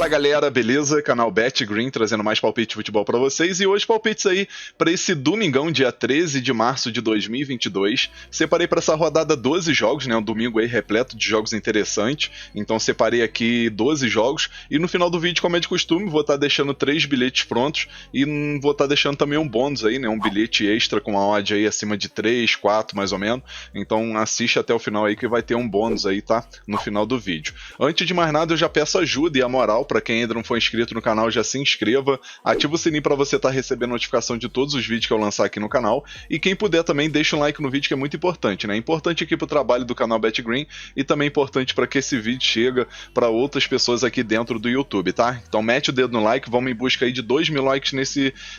Fala galera, beleza? Canal BetGreen trazendo mais palpite de futebol pra vocês e hoje palpites aí pra esse domingão, dia 13 de março de 2022. Separei pra essa rodada 12 jogos, né? Um domingo aí repleto de jogos interessantes. Então separei aqui 12 jogos e no final do vídeo, como é de costume, vou estar deixando 3 bilhetes prontos e vou estar deixando também um bônus aí, né? Um bilhete extra com uma odd aí acima de 3, 4 mais ou menos. Então assiste até o final aí que vai ter um bônus aí, tá? No final do vídeo. Antes de mais nada, eu já peço ajuda e a moral para quem ainda não for inscrito no canal, já se inscreva, ativa o sininho para você estar recebendo notificação de todos os vídeos que eu lançar aqui no canal e quem puder também deixa um like no vídeo que é muito importante, né? Importante aqui pro trabalho do canal BetGreen e também importante para que esse vídeo chegue para outras pessoas aqui dentro do YouTube, tá? Então mete o dedo no like, vamos em busca aí de 2.000 likes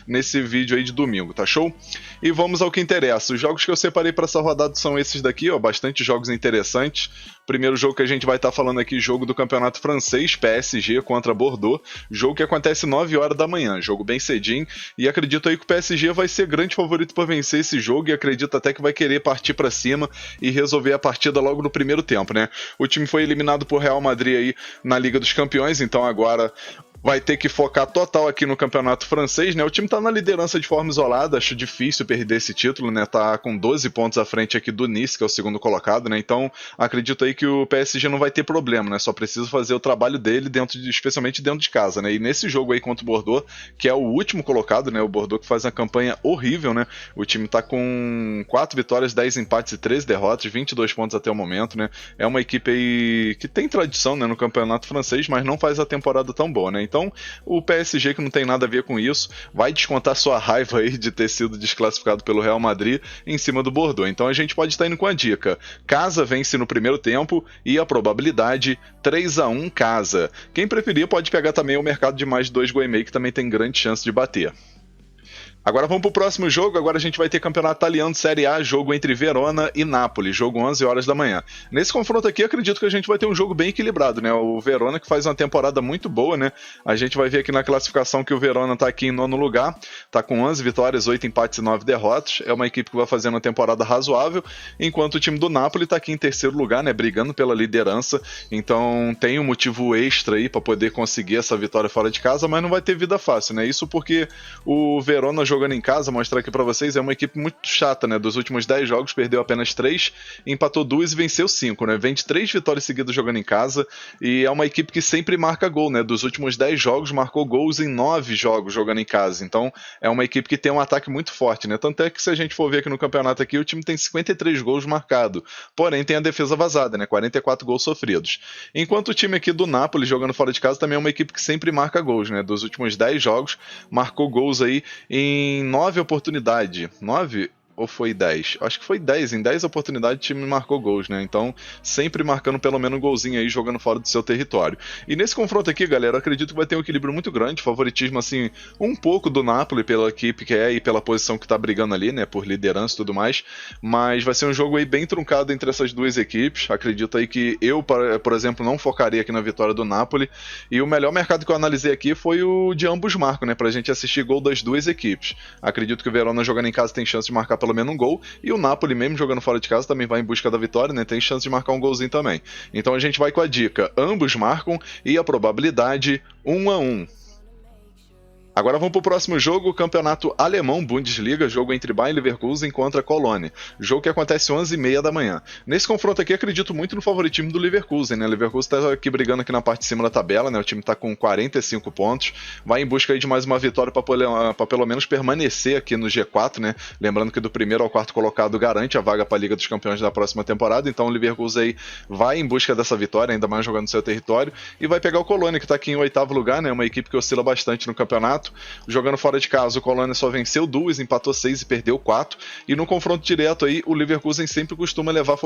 nesse vídeo aí de domingo, tá show? E vamos ao que interessa. Os jogos que eu separei para essa rodada são esses daqui, ó, bastante jogos interessantes. Primeiro jogo que a gente vai estar falando aqui, jogo do campeonato francês, PSG contra Bordeaux, jogo que acontece 9 horas da manhã, jogo bem cedinho, e acredito aí que o PSG vai ser grande favorito para vencer esse jogo e acredito até que vai querer partir para cima e resolver a partida logo no primeiro tempo, né? O time foi eliminado por Real Madrid aí na Liga dos Campeões, então agora vai ter que focar total aqui no campeonato francês, né? O time tá na liderança de forma isolada, acho difícil perder esse título, né? Tá com 12 pontos à frente aqui do Nice, que é o segundo colocado, né? Então, acredito aí que o PSG não vai ter problema, né? Só precisa fazer o trabalho dele especialmente dentro de casa, né? E nesse jogo aí contra o Bordeaux, que é o último colocado, né? O Bordeaux que faz uma campanha horrível, né? O time tá com 4 vitórias, 10 empates e 13 derrotas, 22 pontos até o momento, né? É uma equipe aí que tem tradição, né, no campeonato francês, mas não faz a temporada tão boa, né? Então, o PSG, que não tem nada a ver com isso, vai descontar sua raiva aí de ter sido desclassificado pelo Real Madrid em cima do Bordeaux. Então a gente pode estar indo com a dica: casa vence no primeiro tempo e a probabilidade 3-1 casa. Quem preferir pode pegar também o mercado de mais de 2 gol e meio, que também tem grande chance de bater. Agora vamos pro próximo jogo, agora a gente vai ter campeonato italiano Série A, jogo entre Verona e Napoli, jogo 11 horas da manhã. Nesse confronto aqui, acredito que a gente vai ter um jogo bem equilibrado, né? O Verona que faz uma temporada muito boa, né? A gente vai ver aqui na classificação que o Verona tá aqui em nono lugar, tá com 11 vitórias, 8 empates e 9 derrotas, é uma equipe que vai fazendo uma temporada razoável, enquanto o time do Napoli tá aqui em terceiro lugar, né? Brigando pela liderança, então tem um motivo extra aí para poder conseguir essa vitória fora de casa, mas não vai ter vida fácil, né? Isso porque o Verona jogando em casa, mostrar aqui pra vocês, é uma equipe muito chata, né? Dos últimos 10 jogos, perdeu apenas 3, empatou 2 e venceu 5, né? Vem de 3 vitórias seguidas jogando em casa e é uma equipe que sempre marca gol, né? Dos últimos 10 jogos, marcou gols em 9 jogos jogando em casa. Então, é uma equipe que tem um ataque muito forte, né? Tanto é que se a gente for ver aqui no campeonato aqui, o time tem 53 gols marcados, porém tem a defesa vazada, né? 44 gols sofridos. Enquanto o time aqui do Napoli, jogando fora de casa, também é uma equipe que sempre marca gols, né? Dos últimos 10 jogos, marcou gols aí em 9 oportunidades. 9 ou foi 10? Acho que foi 10. Em 10 oportunidades o time marcou gols, né? Então, sempre marcando pelo menos um golzinho aí, jogando fora do seu território. E nesse confronto aqui, galera, eu acredito que vai ter um equilíbrio muito grande, favoritismo, assim, um pouco do Napoli pela equipe que é e pela posição que tá brigando ali, né? Por liderança e tudo mais. Mas vai ser um jogo aí bem truncado entre essas duas equipes. Acredito aí que eu, por exemplo, não focaria aqui na vitória do Napoli. E o melhor mercado que eu analisei aqui foi o de ambos marcam, né? Pra gente assistir gol das duas equipes. Acredito que o Verona jogando em casa tem chance de marcar pelo menos um gol, e o Napoli, mesmo jogando fora de casa, também vai em busca da vitória, né? Tem chance de marcar um golzinho também. Então a gente vai com a dica: ambos marcam e a probabilidade 1-1. Agora vamos para o próximo jogo, o campeonato alemão Bundesliga, jogo entre Bayer Leverkusen contra Colônia. Jogo que acontece 11h30 da manhã. Nesse confronto aqui, acredito muito no favoritismo do Leverkusen, né? O Leverkusen está aqui brigando aqui na parte de cima da tabela, né? O time está com 45 pontos, vai em busca aí de mais uma vitória para pelo menos permanecer aqui no G4, né? Lembrando que do primeiro ao quarto colocado garante a vaga para a Liga dos Campeões da próxima temporada, então o Leverkusen aí vai em busca dessa vitória, ainda mais jogando no seu território, e vai pegar o Colônia, que está aqui em oitavo lugar, né? Uma equipe que oscila bastante no campeonato. Jogando fora de casa, o Colônia só venceu 2, empatou 6 e perdeu 4. E no confronto direto aí, o Leverkusen sempre costuma levar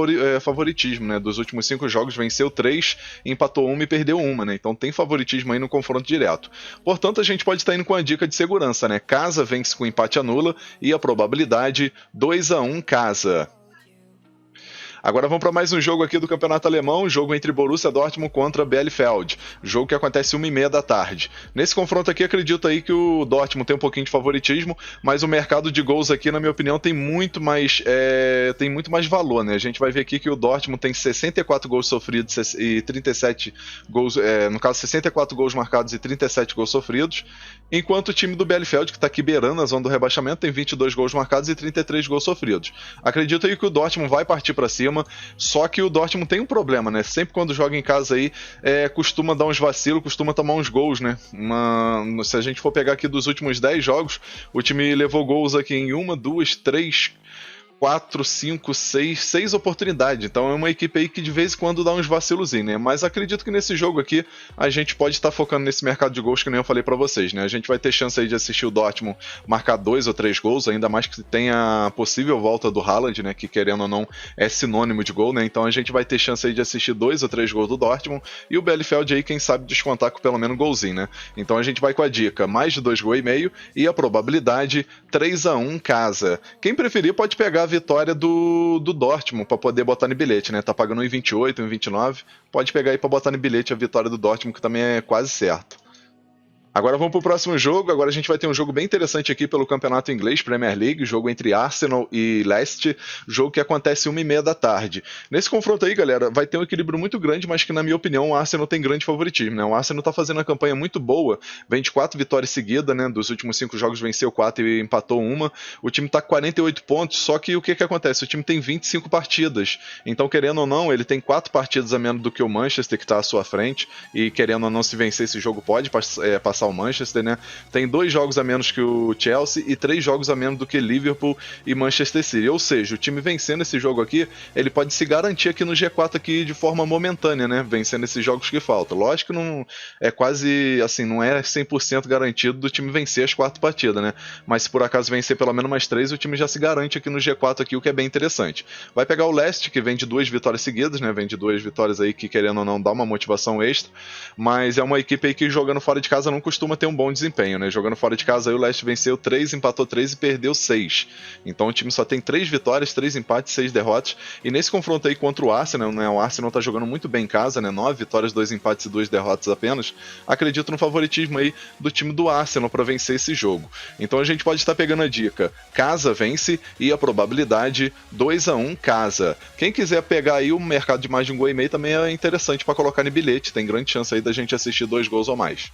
favoritismo, né? Dos últimos 5 jogos, venceu 3, empatou 1 e perdeu 1, né? Então tem favoritismo aí no confronto direto. Portanto, a gente pode estar indo com a dica de segurança, né? Casa vence com empate anula e a probabilidade 2-1 casa. Agora vamos para mais um jogo aqui do Campeonato Alemão, jogo entre Borussia Dortmund contra Bielefeld, jogo que acontece 1h30 da tarde. Nesse confronto aqui, acredito aí que o Dortmund tem um pouquinho de favoritismo, mas o mercado de gols aqui, na minha opinião, tem muito mais valor, né? A gente vai ver aqui que o Dortmund tem 64 gols sofridos e 37 gols, no caso 64 gols marcados e 37 gols sofridos, enquanto o time do Bielefeld, que está aqui beirando a zona do rebaixamento, tem 22 gols marcados e 33 gols sofridos. Acredito aí que o Dortmund vai partir para cima, só que o Dortmund tem um problema, né? Sempre quando joga em casa aí, costuma dar uns vacilos, costuma tomar uns gols, né? Se a gente for pegar aqui dos últimos 10 jogos, o time levou gols aqui em 1, 2, 3, 4, 5, 6 oportunidades. Então é uma equipe aí que de vez em quando dá uns vacilozinhos, né? Mas acredito que nesse jogo aqui a gente pode estar focando nesse mercado de gols que nem eu falei pra vocês, né? A gente vai ter chance aí de assistir o Dortmund marcar 2 ou 3 gols, ainda mais que tem a possível volta do Haaland, né? Que querendo ou não é sinônimo de gol, né? Então a gente vai ter chance aí de assistir 2 ou 3 gols do Dortmund e o Bielefeld aí, quem sabe, descontar com pelo menos um golzinho, né? Então a gente vai com a dica mais de 2,5 gols e a probabilidade 3-1 casa. Quem preferir pode pegar a vitória do Dortmund para poder botar no bilhete, né? Tá pagando 1,28, 1,29. Pode pegar aí para botar no bilhete a vitória do Dortmund, que também é quase certo. Agora vamos para o próximo jogo. Agora a gente vai ter um jogo bem interessante aqui pelo Campeonato Inglês, Premier League, jogo entre Arsenal e Leicester, jogo que acontece 1h30 da tarde. Nesse confronto aí, galera, vai ter um equilíbrio muito grande, mas que na minha opinião o Arsenal tem grande favoritismo, né? O Arsenal está fazendo uma campanha muito boa, vem de 4 vitórias seguidas, né? Dos últimos 5 jogos venceu 4 e empatou 1. O time está com 48 pontos, só que o que acontece? O time tem 25 partidas, então querendo ou não, ele tem 4 partidas a menos do que o Manchester, que está à sua frente, e querendo ou não, se vencer esse jogo pode passar o Manchester, né? Tem 2 jogos a menos que o Chelsea e 3 jogos a menos do que Liverpool e Manchester City. Ou seja, o time vencendo esse jogo aqui, ele pode se garantir aqui no G4 aqui de forma momentânea, né? Vencendo esses jogos que faltam. Lógico que não é quase assim, não é 100% garantido do time vencer as 4 partidas, né? Mas se por acaso vencer pelo menos mais 3, o time já se garante aqui no G4 aqui, o que é bem interessante. Vai pegar o Leicester, que vem de 2 vitórias seguidas, né? Vem de 2 vitórias aí que querendo ou não dá uma motivação extra, mas é uma equipe aí que jogando fora de casa não costuma ter um bom desempenho, né? Jogando fora de casa aí o Leicester venceu 3, empatou 3 e perdeu 6. Então o time só tem 3 vitórias, 3 empates, 6 derrotas. E nesse confronto aí contra o Arsenal, né? O Arsenal tá jogando muito bem em casa, né? 9 vitórias, 2 empates e 2 derrotas apenas. Acredito no favoritismo aí do time do Arsenal para vencer esse jogo. Então a gente pode estar pegando a dica: casa vence e a probabilidade 2-1 casa. Quem quiser pegar aí o mercado de mais de 1,5 gols também é interessante para colocar no bilhete. Tem grande chance aí da gente assistir 2 gols ou mais.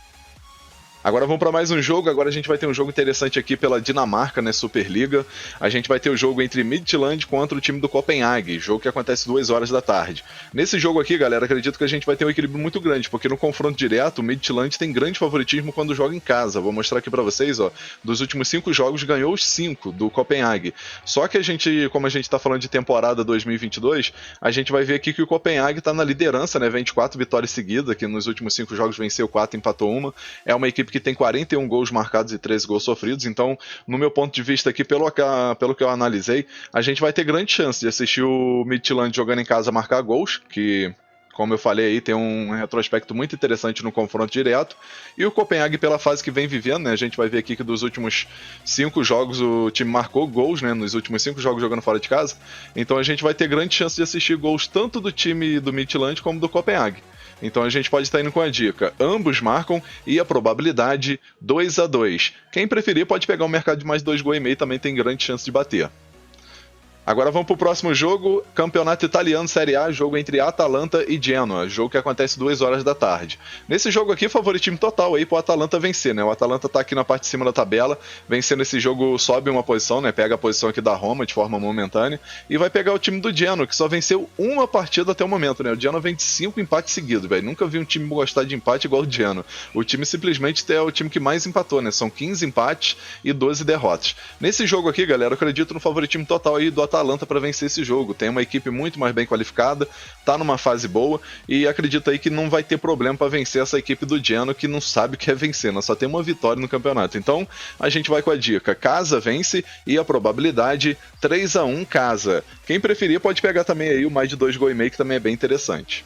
Agora vamos para mais um jogo. Agora a gente vai ter um jogo interessante aqui pela Dinamarca, né, Superliga. A gente vai ter o jogo entre Midtjylland contra o time do Copenhague, jogo que acontece 2 horas da tarde. Nesse jogo aqui, galera, acredito que a gente vai ter um equilíbrio muito grande, porque no confronto direto, o Midtjylland tem grande favoritismo quando joga em casa. Vou mostrar aqui para vocês, ó, dos últimos 5 jogos ganhou os 5 do Copenhague. Só que a gente, como a gente tá falando de temporada 2022, a gente vai ver aqui que o Copenhague tá na liderança, né, 24 vitórias seguidas, que nos últimos 5 jogos venceu 4, empatou 1. É uma equipe que tem 41 gols marcados e 13 gols sofridos, então, no meu ponto de vista aqui, pelo que eu analisei, a gente vai ter grande chance de assistir o Midtjylland jogando em casa marcar gols, que, como eu falei aí, tem um retrospecto muito interessante no confronto direto, e o Copenhague pela fase que vem vivendo, né, a gente vai ver aqui que dos últimos 5 jogos o time marcou gols, né, nos últimos 5 jogos jogando fora de casa, então a gente vai ter grande chance de assistir gols tanto do time do Midtjylland como do Copenhague. Então a gente pode estar indo com a dica: ambos marcam e a probabilidade 2-2. Quem preferir pode pegar um mercado de mais 2,5 gols, também tem grande chance de bater. Agora vamos para o próximo jogo, Campeonato Italiano Série A, jogo entre Atalanta e Genoa, jogo que acontece 2 horas da tarde. Nesse jogo aqui, favoritismo total aí pro Atalanta vencer, né? O Atalanta tá aqui na parte de cima da tabela, vencendo esse jogo sobe uma posição, né? Pega a posição aqui da Roma de forma momentânea e vai pegar o time do Genoa, que só venceu uma partida até o momento, né? O Genoa vem de 5 empates seguidos, velho. Nunca vi um time gostar de empate igual o Genoa. O time simplesmente é o time que mais empatou, né? São 15 empates e 12 derrotas. Nesse jogo aqui, galera, eu acredito no favoritismo total aí do Atalanta para vencer esse jogo. Tem uma equipe muito mais bem qualificada, tá numa fase boa e acredito aí que não vai ter problema para vencer essa equipe do Genoa, que não sabe o que é vencer, nós só tem uma vitória no campeonato. Então a gente vai com a dica: casa vence e a probabilidade 3-1 casa. Quem preferir pode pegar também aí o mais de 2,5 gols, que também é bem interessante.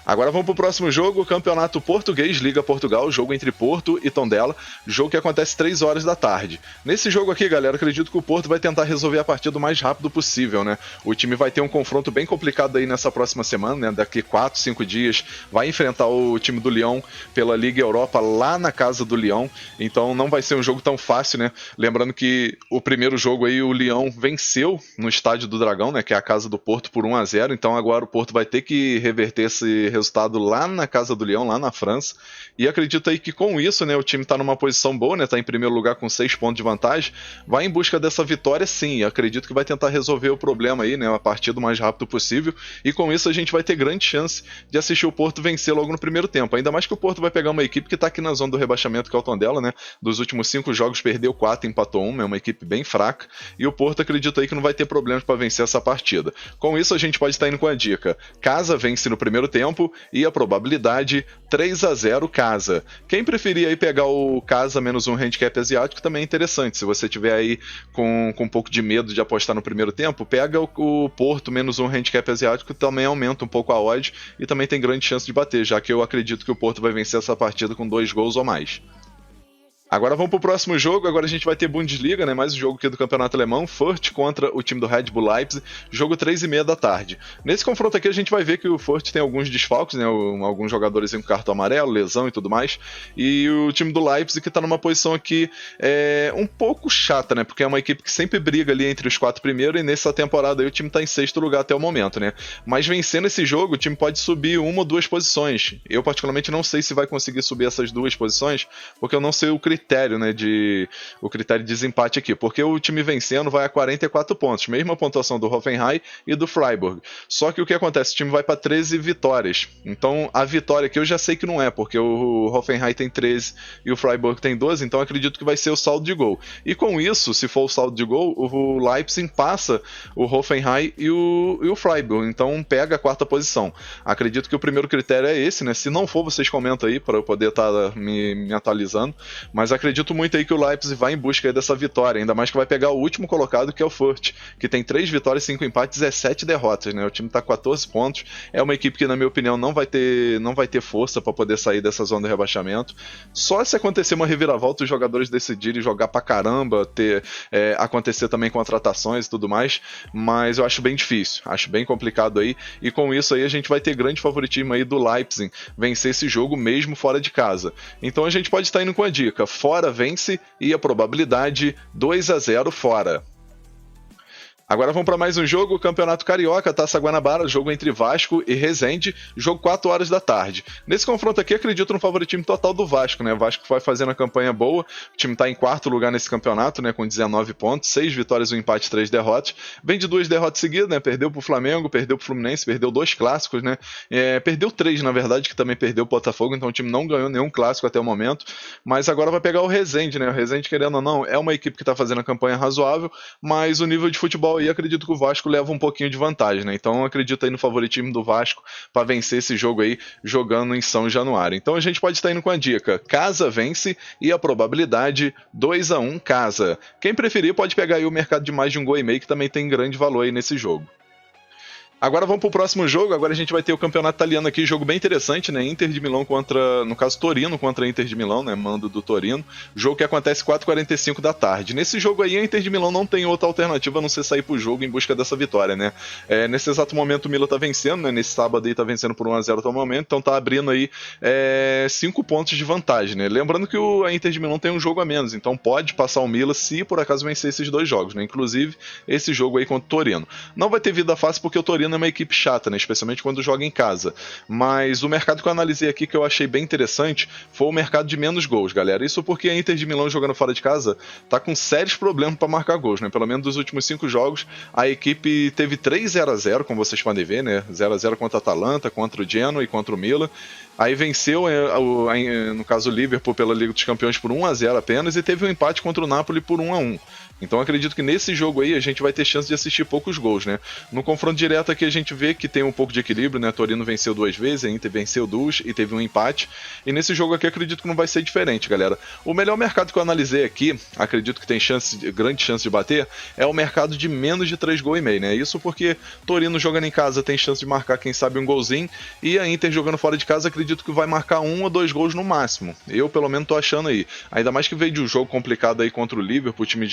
Agora vamos pro próximo jogo, Campeonato Português, Liga Portugal, jogo entre Porto e Tondela, jogo que acontece 3 horas da tarde. Nesse jogo aqui, galera, acredito que o Porto vai tentar resolver a partida o mais rápido possível, né? O time vai ter um confronto bem complicado aí nessa próxima semana, né? Daqui 4, 5 dias vai enfrentar o time do Lyon pela Liga Europa lá na casa do Lyon, então não vai ser um jogo tão fácil, né? Lembrando que o primeiro jogo aí o Lyon venceu no Estádio do Dragão, né? Que é a casa do Porto por 1-0, então agora o Porto vai ter que reverter esse resultado lá na casa do Lyon, lá na França, e acredito aí que com isso, né, o time tá numa posição boa, né, tá em primeiro lugar com 6 pontos de vantagem, vai em busca dessa vitória sim, e acredito que vai tentar resolver o problema aí, né, a partida o mais rápido possível, e com isso a gente vai ter grande chance de assistir o Porto vencer logo no primeiro tempo, ainda mais que o Porto vai pegar uma equipe que tá aqui na zona do rebaixamento, que é o Tondela, né, dos últimos 5 jogos perdeu 4, empatou 1, é uma equipe bem fraca, e o Porto acredito aí que não vai ter problemas para vencer essa partida. Com isso a gente pode estar indo com a dica, casa vence no primeiro tempo, e a probabilidade 3-0 casa. Quem preferir aí pegar o casa menos um handicap asiático também é interessante. Se você tiver aí com um pouco de medo de apostar no primeiro tempo, pega o Porto menos um handicap asiático, também aumenta um pouco a odd e também tem grande chance de bater, já que eu acredito que o Porto vai vencer essa partida com 2 gols ou mais. Agora vamos pro próximo jogo, agora a gente vai ter Bundesliga, né, mais um jogo aqui do Campeonato Alemão, Fürth contra o time do Red Bull Leipzig, jogo 3h30 da tarde. Nesse confronto aqui a gente vai ver que o Fürth tem alguns desfalques, né, alguns jogadores com cartão amarelo, lesão e tudo mais, e o time do Leipzig que tá numa posição aqui um pouco chata, né, porque é uma equipe que sempre briga ali entre os 4 primeiros, e nessa temporada aí o time tá em 6º lugar até o momento, né, mas vencendo esse jogo o time pode subir 1 ou 2 posições. Eu particularmente não sei se vai conseguir subir essas 2 posições, porque eu não sei o critério, né, o critério de desempate aqui, porque o time vencendo vai a 44 pontos, mesma pontuação do Hoffenheim e do Freiburg. Só que o que acontece? O time vai para 13 vitórias. Então a vitória aqui eu já sei que não é, porque o Hoffenheim tem 13 e o Freiburg tem 12, então acredito que vai ser o saldo de gol. E com isso, se for o saldo de gol, o Leipzig passa o Hoffenheim e o Freiburg, então pega a 4ª posição. Acredito que o primeiro critério é esse, né? Se não for, vocês comentam aí para eu poder estar me atualizando, mas acredito muito aí que o Leipzig vai em busca aí dessa vitória, ainda mais que vai pegar o último colocado, que é o Fürth, que tem 3 vitórias, 5 empates e 17 derrotas, né? O time tá com 14 pontos, é uma equipe que na minha opinião não vai ter força para poder sair dessa zona de rebaixamento. Só se acontecer uma reviravolta, os jogadores decidirem jogar pra caramba, acontecer também contratações e tudo mais, mas eu acho bem difícil, acho bem complicado aí, e com isso aí a gente vai ter grande favoritismo aí do Leipzig vencer esse jogo mesmo fora de casa. Então a gente pode estar indo com a dica, fora vence e a probabilidade 2-0 fora. Agora vamos para mais um jogo, Campeonato Carioca, Taça Guanabara, jogo entre Vasco e Resende, jogo 4 horas da tarde. Nesse confronto aqui, acredito no favoritismo total do Vasco, né? O Vasco vai fazendo a campanha boa, o time está em 4º lugar nesse campeonato, né? Com 19 pontos, 6 vitórias, 1 empate, 3 derrotas. Vem de 2 derrotas seguidas, né? Perdeu para o Flamengo, perdeu para o Fluminense, perdeu 2 clássicos, né? Perdeu 3, na verdade, que também perdeu o Botafogo, então o time não ganhou nenhum clássico até o momento, mas agora vai pegar o Resende, né? O Resende, querendo ou não, é uma equipe que está fazendo a campanha razoável, mas o nível de futebol e acredito que o Vasco leva um pouquinho de vantagem, né? Então acredito aí no favoritismo do Vasco para vencer esse jogo aí jogando em São Januário. Então a gente pode estar indo com a dica, casa vence e a probabilidade 2-1 casa. Quem preferir pode pegar aí o mercado de mais de 1,5 gol, que também tem grande valor aí nesse jogo. Agora vamos pro próximo jogo, agora a gente vai ter o campeonato italiano aqui, jogo bem interessante, né, Inter de Milão contra, no caso Torino contra Inter de Milão, né, mando do Torino, jogo que acontece 4h45 da tarde. Nesse jogo aí a Inter de Milão não tem outra alternativa a não ser sair pro jogo em busca dessa vitória, né. Nesse exato momento o Milan tá vencendo, né, nesse sábado aí tá vencendo por 1-0 até o momento, então tá abrindo aí 5 pontos de vantagem, né. Lembrando que a Inter de Milão tem um jogo a menos, então pode passar o Milan se por acaso vencer esses 2 jogos, né, inclusive esse jogo aí contra o Torino. Não vai ter vida fácil porque o Torino é uma equipe chata, né? Especialmente quando joga em casa. Mas o mercado que eu analisei aqui que eu achei bem interessante foi o mercado de menos gols, galera. Isso porque a Inter de Milão jogando fora de casa tá com sérios problemas para marcar gols, né? Pelo menos dos últimos 5 jogos, a equipe teve 3 0-0, como vocês podem ver, né? 0-0 contra a Atalanta, contra o Genoa e contra o Milan. Aí venceu, no caso o Liverpool pela Liga dos Campeões por 1-0 apenas e teve um empate contra o Napoli por 1-1. Então acredito que nesse jogo aí a gente vai ter chance de assistir poucos gols, né? No confronto direto aqui a gente vê que tem um pouco de equilíbrio, né? Torino venceu 2 vezes, a Inter venceu 2 e teve um empate. E nesse jogo aqui acredito que não vai ser diferente, galera. O melhor mercado que eu analisei aqui, acredito que tem grande chance de bater, é o mercado de menos de 3,5 gols, né? Isso porque Torino jogando em casa tem chance de marcar, quem sabe, um golzinho, e a Inter jogando fora de casa acredito que vai marcar 1 ou 2 gols no máximo. Eu pelo menos tô achando aí. Ainda mais que veio de um jogo complicado aí contra o Liverpool, o time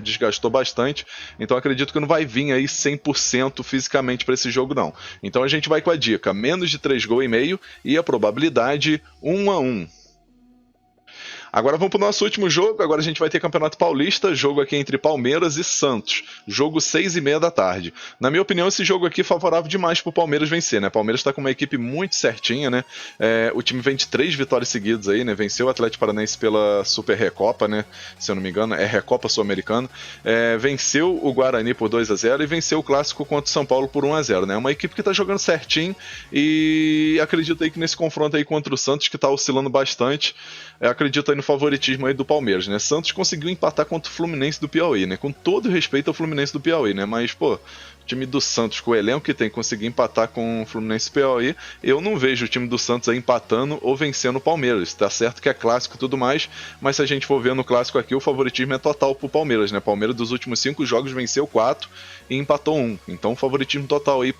desgastou bastante, então acredito que não vai vir aí 100% fisicamente para esse jogo não. Então a gente vai com a dica, menos de 3,5 gols e a probabilidade 1-1. Agora vamos para o nosso último jogo. Agora a gente vai ter Campeonato Paulista, jogo aqui entre Palmeiras e Santos. Jogo 6h30 da tarde. Na minha opinião, esse jogo aqui é favorável demais para o Palmeiras vencer, né? Palmeiras está com uma equipe muito certinha, né? O time vem de 3 vitórias seguidas aí, né? Venceu o Atlético Paranaense pela Super Recopa, né? Se eu não me engano, é Recopa Sul-Americana. Venceu o Guarani por 2-0 e venceu o Clássico contra o São Paulo por 1-0, né? Uma equipe que está jogando certinho e acredito aí que nesse confronto aí contra o Santos, que está oscilando bastante, acredito aí no favoritismo aí do Palmeiras, né? Santos conseguiu empatar contra o Fluminense do Piauí, né? Com todo respeito ao Fluminense do Piauí, né? Mas, pô, o time do Santos, com o elenco que tem, conseguir empatar com o Fluminense do Piauí, eu não vejo o time do Santos aí empatando ou vencendo o Palmeiras. Tá certo que é clássico e tudo mais, mas se a gente for ver no clássico aqui, o favoritismo é total pro Palmeiras, né? Palmeiras dos últimos 5 jogos venceu 4 e empatou 1. Então, favoritismo total aí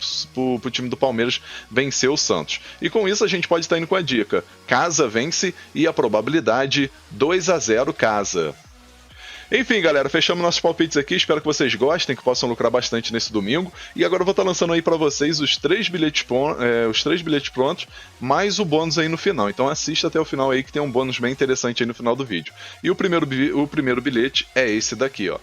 pro time do Palmeiras vencer o Santos. E com isso a gente pode estar indo com a dica: casa vence e a probabilidade 2-0 casa. Enfim, galera, fechamos nossos palpites aqui. Espero que vocês gostem, que possam lucrar bastante nesse domingo. E agora eu vou estar lançando aí pra vocês os 3 bilhetes prontos, mais o bônus aí no final. Então assista até o final aí, que tem um bônus bem interessante aí no final do vídeo. E o primeiro bilhete é esse daqui, ó.